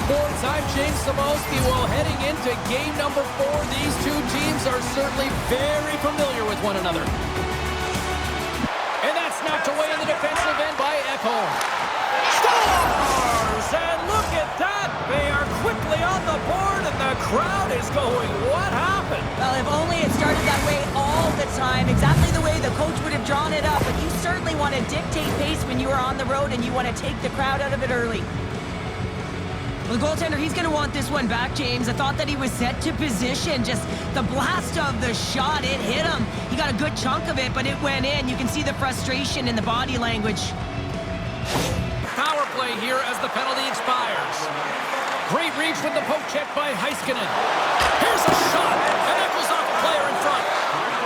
Sports. I'm James Samolsky. Well, heading into game number 4, these two teams are certainly very familiar with one another. And that's knocked away in the defensive end by Ekholm. Scores! And look at that! They are quickly on the board, and the crowd is going, what happened? Well, if only it started that way all the time, exactly the way the coach would have drawn it up, but you certainly want to dictate pace when you are on the road, and you want to take the crowd out of it early. Well, the goaltender, he's going to want this one back, James. I thought that he was set to position. Just the blast of the shot, it hit him. He got a good chunk of it, but it went in. You can see the frustration in the body language. Power play here as the penalty expires. Great reach with the poke check by Heiskanen. Here's a shot, and that goes off a player in front.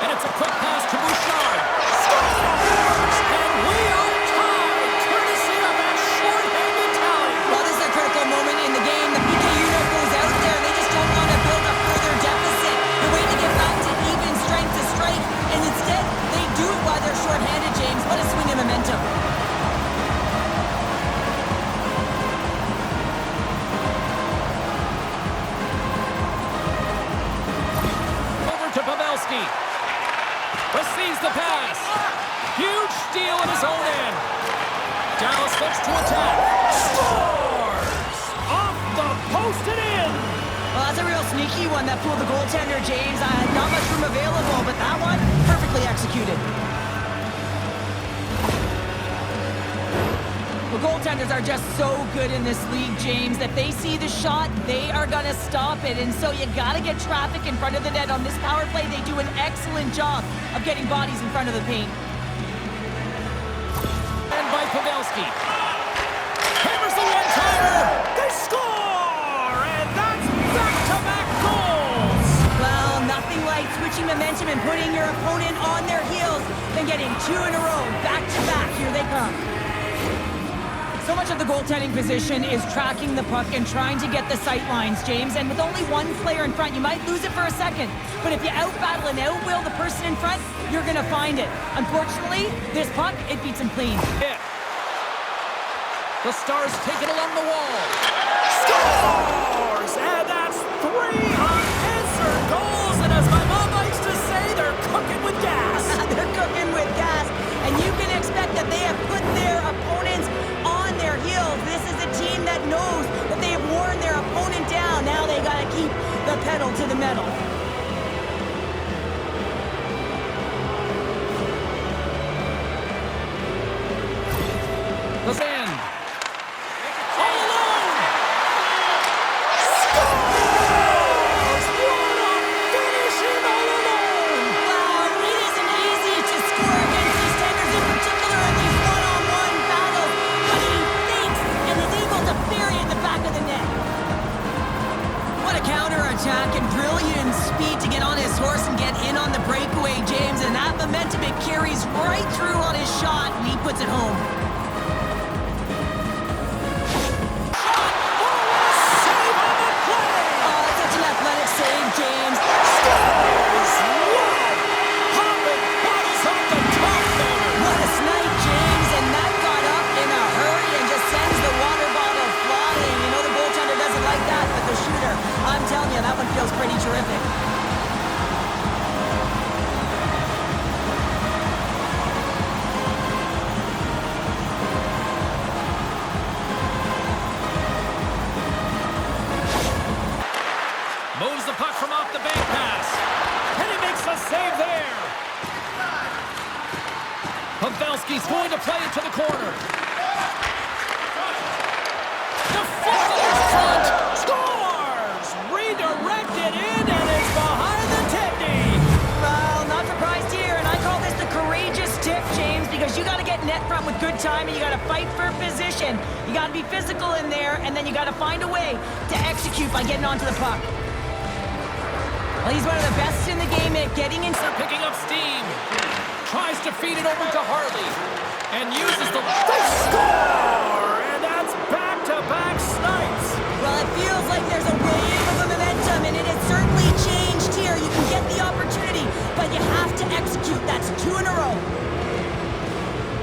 And it's a quick pass to Bouchard. Scores! And we are tied, courtesy of that short-handed tally. Well, this is a critical moment in the game. The PK unit goes out there, and they just don't want to build a further deficit. They're waiting to get back to even strength to strike, and instead, they do it while they're short-handed, James. What a swing of momentum. Receives the pass. Huge steal in his own end. Dallas looks to attack. Scores! Off the post and in. Well, that's a real sneaky one that fooled the goaltender, James. Not much room available, but that one, perfectly executed. The goaltenders are just so good in this league, James, that they see the shot, they are going to stop it. And so you got to get traffic in front of the net. On this power play, they do an excellent job of getting bodies in front of the paint. And by Pavelski. Hammers the one-timer. They score! And that's back-to-back goals! Well, nothing like switching momentum and putting your opponent on their heels than getting 2 in a row, back-to-back. Here they come. So much of the goaltending position is tracking the puck and trying to get the sight lines, James. And with only one player in front, you might lose it for a second. But if you out-battle and out-will the person in front, you're going to find it. Unfortunately, this puck, it beats him clean. Yeah. The Stars take it along the wall. Scores! And that's 3 unanswered goals. And as my mom likes to say, they're cooking with gas. They're cooking with gas. And you can expect that they have put their opponents on their heels. This is a team that knows that they have worn their opponent down. Now they got to keep the pedal to the metal. The end. All alone. Scores! What a finishing all alone. Wow, it isn't easy to score against these tenders, in particular in these one-on-one battles. But he thinks and is able to bury it in the back of the net. What a counter-attack and brilliant speed to get on his horse and get in on the breakaway, James. And that momentum, it carries right through on his shot, and he puts it home. That one feels pretty terrific. Moves the puck from off the bank pass. And he makes a save there. Pavelski's going to play it to the corner. Deflected in front. Scores! Redirected in, and it's behind the Teddy. Well, not surprised here, and I call this the courageous tip, James, because you got to get net front with good time, and you got to fight for position. You got to be physical in there, and then you got to find a way to execute by getting onto the puck. Well, he's one of the best in the game at getting in. Picking up steam. Tries to feed it over to Harley. And uses the... They score! And that's back-to-back snipes. Well, it feels like there's a wave of momentum, and it has certainly changed here. You can get the opportunity, but you have to execute. That's 2 in a row.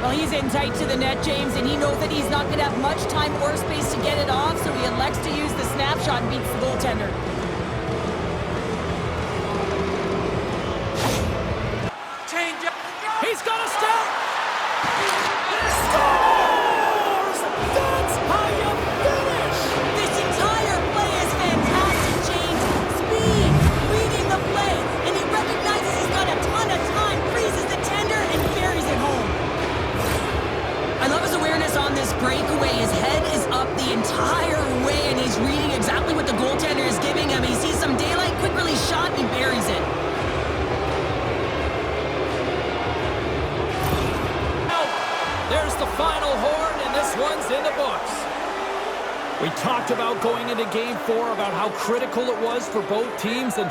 Well, he's in tight to the net, James, and he knows that he's not going to have much time or space to get it off, so he elects expects to use the snapshot and beats the goaltender. He's got a step. Scores! That's how you finish! This entire play is fantastic, James. Speed, reading the play, and he recognizes he's got a ton of time, freezes the tender, and carries it home. I love his awareness on this breakaway. His head is up the entire way, and he's reading exactly what the goaltender is giving him. He sees some daylight, quick release shot, and he buries it. There's the final horn, and this one's in the books. We talked about going into Game 4 about how critical it was for both teams, and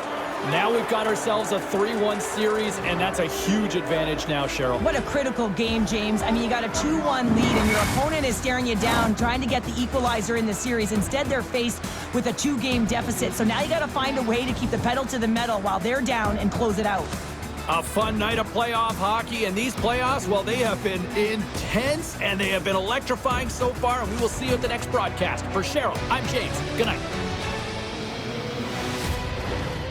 now we've got ourselves a 3-1 series, and that's a huge advantage now, Cheryl. What a critical game, James. I mean, you got a 2-1 lead, and your opponent is staring you down, trying to get the equalizer in the series. Instead, they're faced with a 2-game deficit. So now you got to find a way to keep the pedal to the metal while they're down and close it out. A fun night of playoff hockey, and these playoffs, well, they have been intense, and they have been electrifying so far, and we will see you at the next broadcast. For Cheryl, I'm James. Good night.